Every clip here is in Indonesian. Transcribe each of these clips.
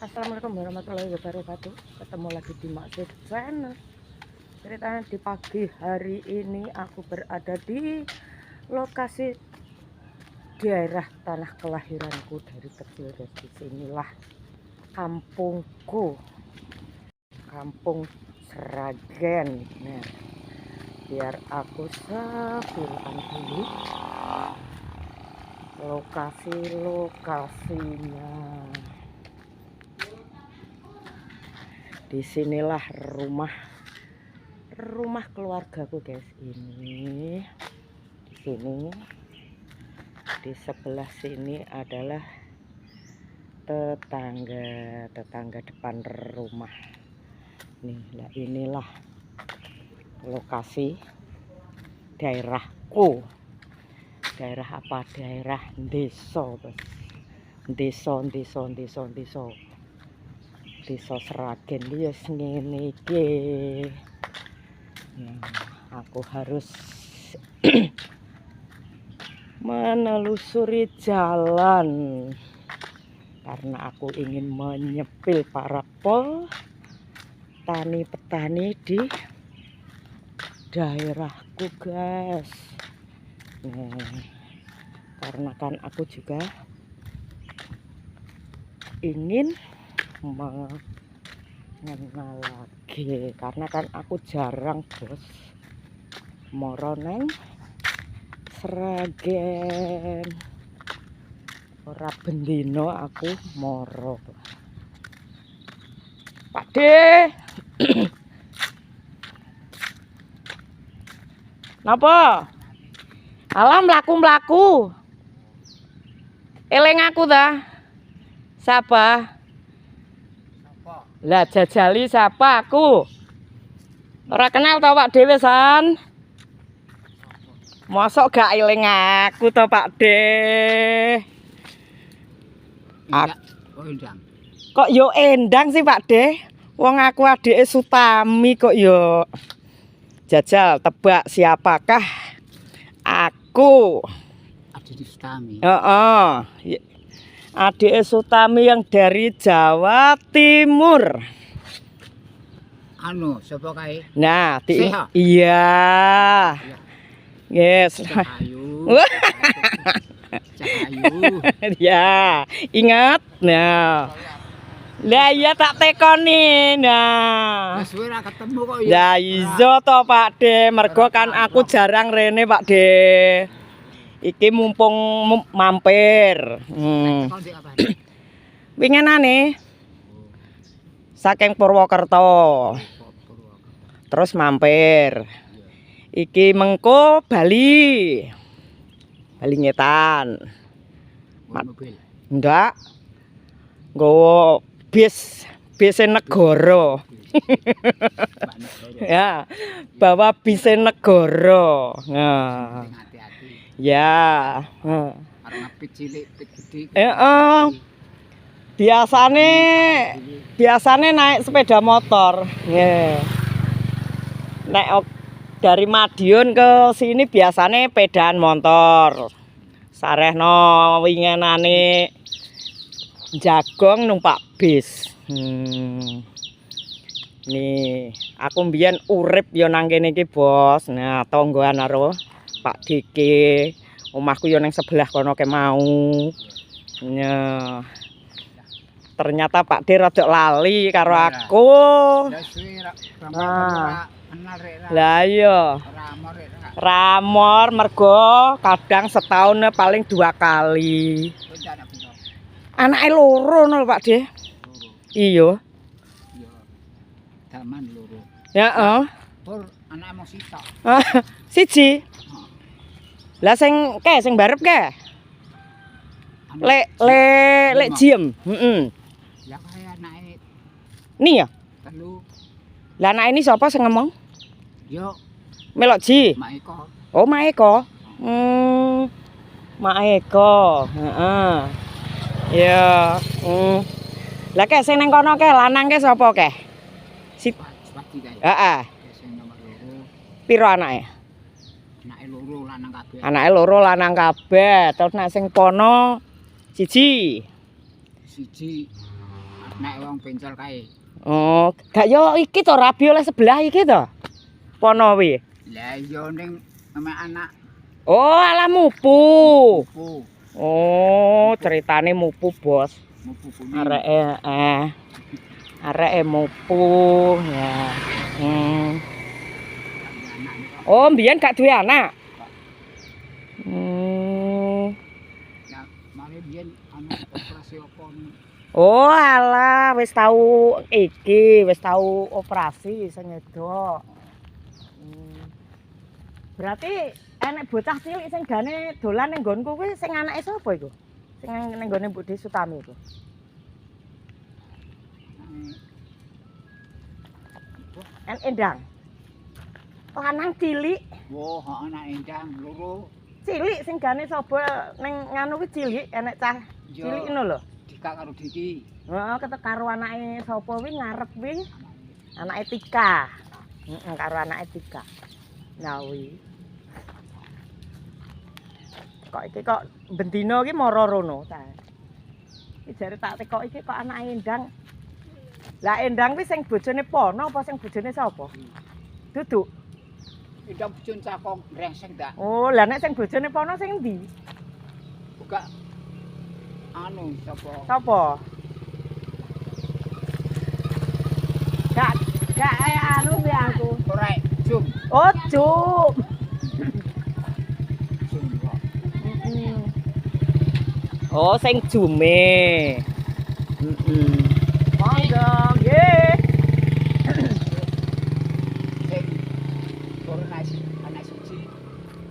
Assalamualaikum warahmatullahi wabarakatuh. Ketemu lagi di Maksud Channel. Ceritanya di pagi hari ini aku berada di lokasi daerah tanah kelahiranku dari kecil. Di sinilah kampungku, Kampung Sragen. Nah, biar aku sepilkan dulu lokasi-lokasinya. Disinilah rumah keluargaku guys. Ini di sini, di sebelah sini adalah tetangga depan rumah nih. Nah, inilah lokasi daerahku. Daerah apa? Daerah desa guys. Desa Sragen wis ngene iki. Aku harus menelusuri jalan karena aku ingin menyepil para petani di daerahku guys. Karena kan aku juga ingin mengenal lagi, karena kan aku jarang bos moro neng Sragen, ora bendino aku moro. Pak De napa? Alam mlaku eling aku ta? Sapa? Lah jajali siapa aku? Ora kenal tau Pak Dewe san? Mosok gak eling aku to Pak De? Kok yo endang sih Pak De? Wong aku adike Sutami kok yo. Jajal tebak siapakah aku? Adik Sutami. Adik Sutami yang dari Jawa Timur. Siapa kae? Nah, Seha? Iya. Yes. Cahayu. Ya, ingat. Nah. Lah iya tak tekoni. Nah. Wis ora ketemu kok ya. Ya iso to Pak De, mergo kan aku jarang rene Pak De. Iki mumpung mampir. Winginane saking Purwokerto. Terus mampir. Iki mengko Bali. Bali ngetan. Mobil. Ndak. Nggowo bis negara. Ya, bawa bis negara. Nah. Ya, Karena pit cilik, pit gede. Biasane naik sepeda motor. Naik dari Madiun ke sini biasane sepedaan motor. Sarehno winginane jagong numpak bis. Nih, aku mbiyen urip yo nang kene iki, Bos. Nah, tonggoan karo Pak Diki, omahku yo nang sebelah kono ke mau. Nah, ternyata Pak De rada lali karo aku. Lah iya. Ramor mergo kadang setahun paling 2 kali. Anake loro lho Pak De. Iya. Daman loro. Ya, Pur anake mung sitok. Siji. Lah sing barep ke? Lek jiem. Ya kaya anake Nih ya. 3. Lah anak ini siapa sing ngomong? Yo, Melok Ji. Mak Eko. Oh, Mak Eko. Mak Eko. Heeh. Ya, Lah ke sing nang kono ke lanang ke sapa ke? Sepati kae. Heeh. Sing nomor 2. Piro anake? Anake loro lanang kabeh. Anake loro lanang kabeh. Terus nek sing kono siji. Siji nek wong bencol kae. Oh, gak yo iki to rabi oleh sebelah iki to. Pono wi. Lah iya ning ame anak Oh, ala mupu. mupu. Oh, ceritane mupu, Bos. Mupu kuning. Areke mupu ya. Anak niku. Oh, mbiyen gak duwe anak. Ya mari biyen ana operasi apa Oh, alah wis tau operasi sing edok. Berarti enek bocah cilik sing gane dolan ning nggonku kuwi sing anake sapa iku? Sing ning nggone Mbok De Sutami iku. Endang. Lanang cilik. Wah, anak endang loro. Cilik sing gane sapa ning nganu kuwi cilik, enek cah cilik ngono lho. Dika karo Diki. Heeh, ketek karo anake sapa kuwi ngarep kuwi. Anake Tika. Heeh, karo anake Tika. Nah kuwi. Kok iki kok bendina iki mara rono ta. Iki jare tak tekok iki kok anake Endang. Lah Endang kuwi sing bojone Pono apa sing bojone sapa? Duduk. Endang bojone cakong brengsek dak. Oh, lah nek sing bojone Pono sing endi? Buka anu sapa? Sapa? Gak anu kuwi aku. Korek jum. Oh, Juk. Jum kok. Oh, sing jume. Monggo, nggih. Sing turun anak suci.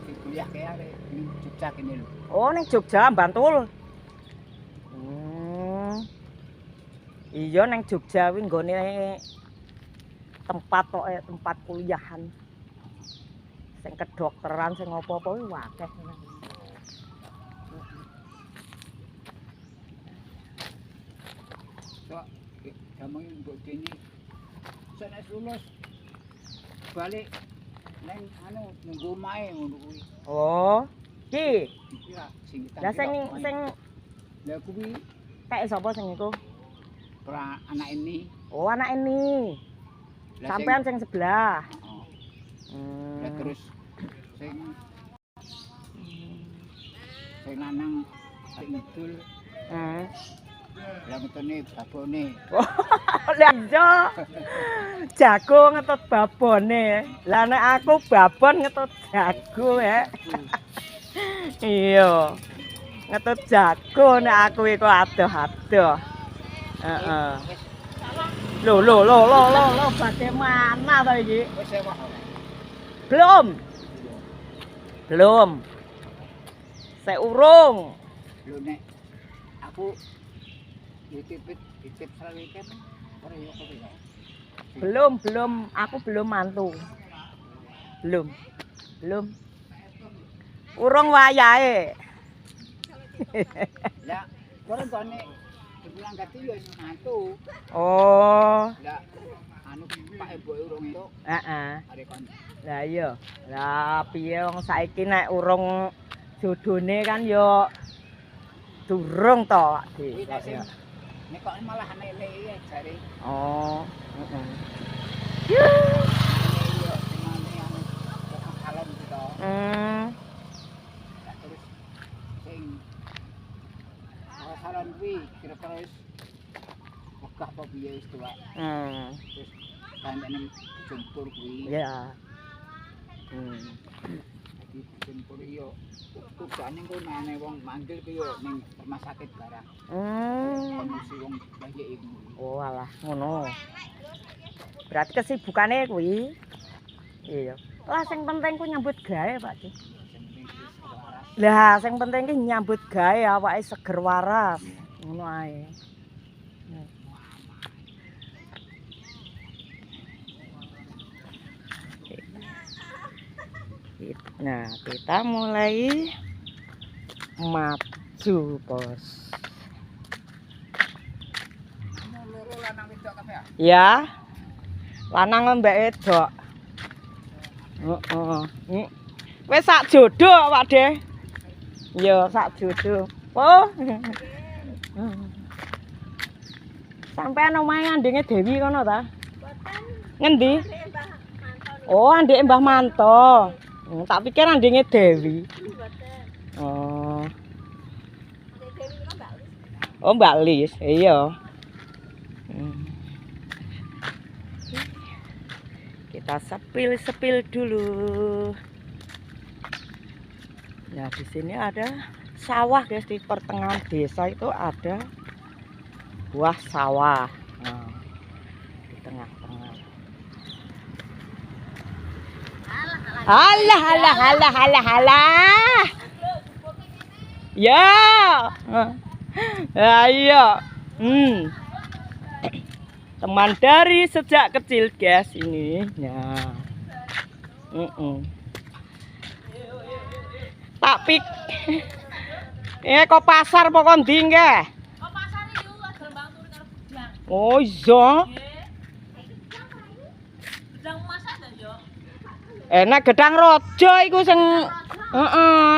Sing kuliah kae arek ning Jogja kene lho. Oh, ning Jogja, Bantul. Iya ning Jogja kuwi nggone tempat kok tempat kuliahan. Sing kedokteran sing apa-apa kuwi akeh. Kok gampang mbok dene nek lulus balik neng anu nunggu omahe ngono kuwi. Oh, iki. Iya, sing Lah sing lha kuwi kayak sapa sing iku? ora anak ini. Oh, anak ini. Lah Sampean sing sebelah. Heeh. Lah terus sing lanang sing ngidul. Lah metune babone. Lah iya. Jago ngetut babone. Lah nek aku babon ngetut jago ya. Iya. Ngetut jago nek aku iku adoh-adoh. Heeh. Loh, bagaimana to iki? Wis sewa. Belum. Saya urung. Lho nek aku dititip selawe kan ora yo kok ya. Belum, aku belum mantu. Belum. Urung wayahe. Lah, ora gone dibilang gati yo mantu. Oh, Lah anu Pak Ibuke urung entuk. heeh. Are kon. Lah iya. Lah piye wong saiki nek urung jodone kan yo durung to, Kuwi nek sing Dik. nek kok malah anake iki jare. Oh, heeh. Yo semane anu kalon gitu. Lah terus sing salon kuwi kira-kira wis wegah apa piye wis tuwa. Terus kandhane jempur kuwi. Ya. Di jempur yo tugasane kok nane wong manggil ku yo ning rumah sakit barang. Kondisi wong bayi iku. Oh, alah ngono. Berarti kesibukane kuwi. Iya. Lah sing penting ku nyambut gawe, Pak Dik. Lah sing penting ki nyambut gawe awake seger waras. Ngono ae. Nah, kita mulai maju, Bos. Loro lanang wedok kabeh ya? Ya. Lanang mbek wedok. Heeh. Wis sak jodoh, Pak De. Iya, sak jodoh. Oh. Sampean omahe ngandenge Dewi kono ta? Ngendi? Oh, andeke Mbah Manto. Tak pikir andenge Dewi. Oh. Oh, Mbak Lis. Iya. Kita sepil dulu. Nah, di sini ada sawah, guys. Di pertengahan desa itu ada buah sawah. Nah, di tengah-tengah. Halah. Ya. Ayo. Teman dari sejak kecil, guys, ini. Nah. Tak pik. Kok pasar pokok ndi nggih? Oh, pasar iki adol Bang Turi karo gedang. Oh, iya. Gedang masak ta yo? Nek gedang raja iku sing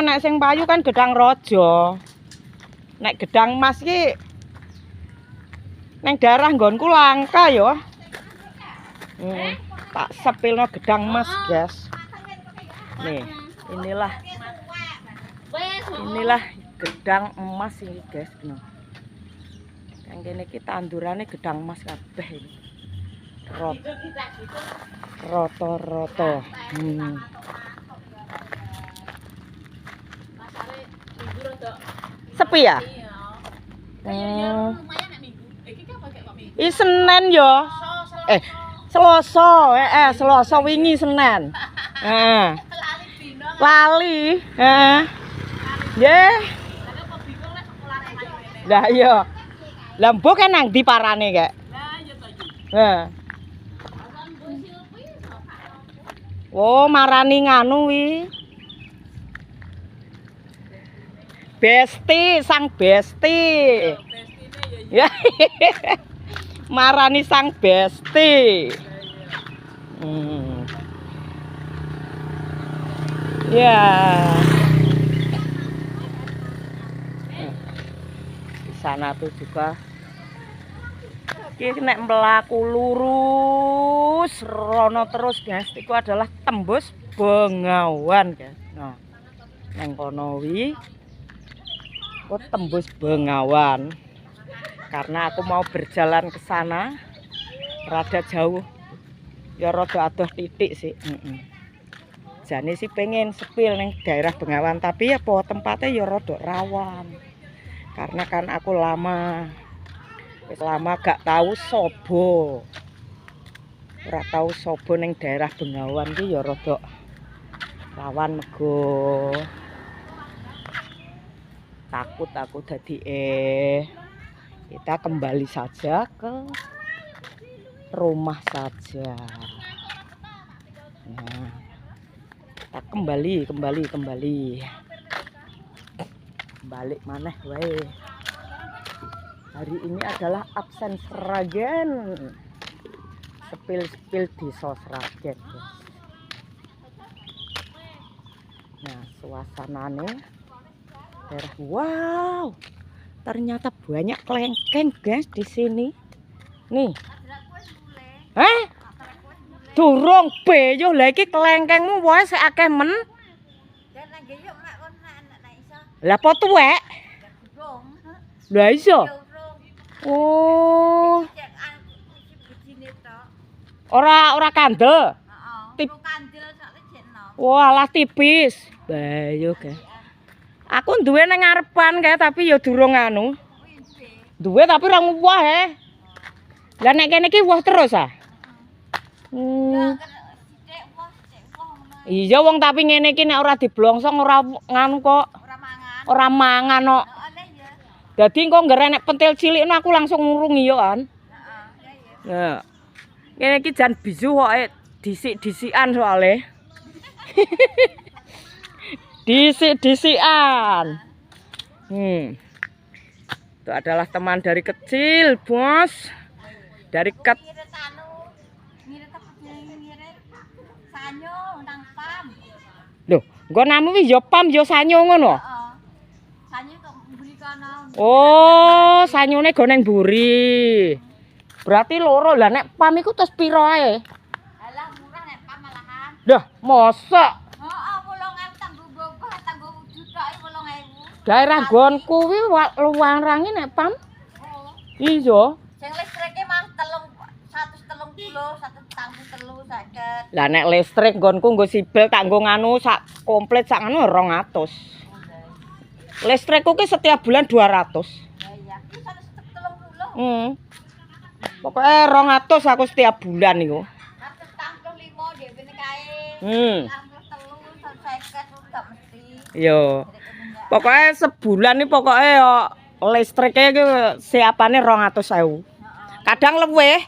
nek sing payu kan gedang raja. Nek gedang emas iki neng daerah nggonku langka ya. Tak sepilno gedang emas, guys. Nih, inilah gedang emas ini, guys. Nah. Yang kene iki tandurane gedang emas kabeh ini. Roto-roto. Sepi ya? Iya. Lumayan nek minggu. Iki kan pakai kok minggu. Ini Senin yo. Selasa, Selasa wingi Senin. Lali. Nggih. Lah iya. Lah mbok kan nang ndi parane kek? Lah iya to iki. Oh, marani nganu wi. Besti, sang besti. Ya. Marani sang besti. Ya. Di sana tuh juga. Iki nek mlaku lurus rono terus, guys. Iku adalah tembus Bengawan, guys. Nah, nang kono wi tembus Bengawan. Karena aku mau berjalan ke sana rada jauh. Ya rada adoh titik sih. Jane sih pengen sepil ning daerah Bengawan, tapi ya po tempatnya ya rada rawan. Karena kan aku lama gak tahu sobo. Ora tahu sobo ning daerah Bengawan ki ya rada rawan mergo takut aku dadi kita kembali saja ke rumah saja. Nah, kita kembali balik maneh wae. Hari ini adalah absen Sragen, sepil di Sragen. Nah, suasananya daerah, wow, ternyata banyak kelengkeng, guys, di sini. Nih, durung beyo lah iki kelengkengmu wae sik akeh men. Lah apa tuwek? Lah iso. Oh. Ora kandel. Wah, lah tipis. Bayo, guys. Aku duwe nang ngarepan kae tapi ya durung anu. Duwe tapi ora woh Lah nek kene iki woh terus ah. Iya wong tapi ngene iki nek ora diblongsong ora nganu kok. Ora mangan kok. Dadi engko nggerenek pentil cilikno aku langsung ngurungi yo kan. Nah. Ngene iki jan bisu kok disik-disikan soalé. Disik-disikan. Itu adalah teman dari kecil, Bos. Dari Loh, nggo namu wi yo pam yo sanyo ngono. Oh, sanyone go neng buri. Berarti loro lah nek PAM iku terus piro ae? Alah murah nek PAM malahan. Dah, mosok Heeh, 8.000 tanggo bobah tanggo juta 8.000. daerah nggonku kuwi luwangi nek PAM. Oh. Iya. Sing listrike mah 130, 150 Lah nek listrik nggonku nggo sibel tak nggo nganu sak komplit sak nganu 200. Listrikku ki setiap bulan 200. Ya iya, iki 130. Pokoknya 200 aku setiap bulan iku. 145 dhewe kae. 153, 150 gak mesti. Yo. Pokoknya sebulan nih pokoknya yo listriknya ki siapane 200.000. Kadang luwih.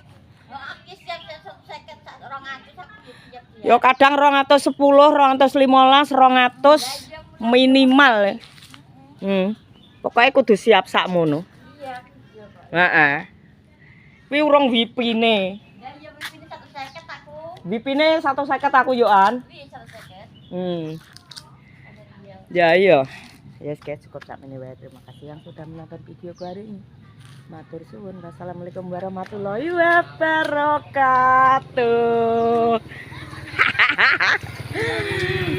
Yo kadang 210, 215, 200 minimal. Pokoknya kudu siap sakmono. Iya. Heeh. Kuwi urung VIP-ne. Ya iya wipine 150 aku. VIP-ne 150 aku yo an. Wih 150. Ya iya. Yes guys, cukup sampai ini. Terima kasih yang sudah menonton video hari ini. Matur suwun. Wassalamualaikum warahmatullahi wabarakatuh.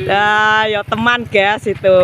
Nah, yo teman guys itu.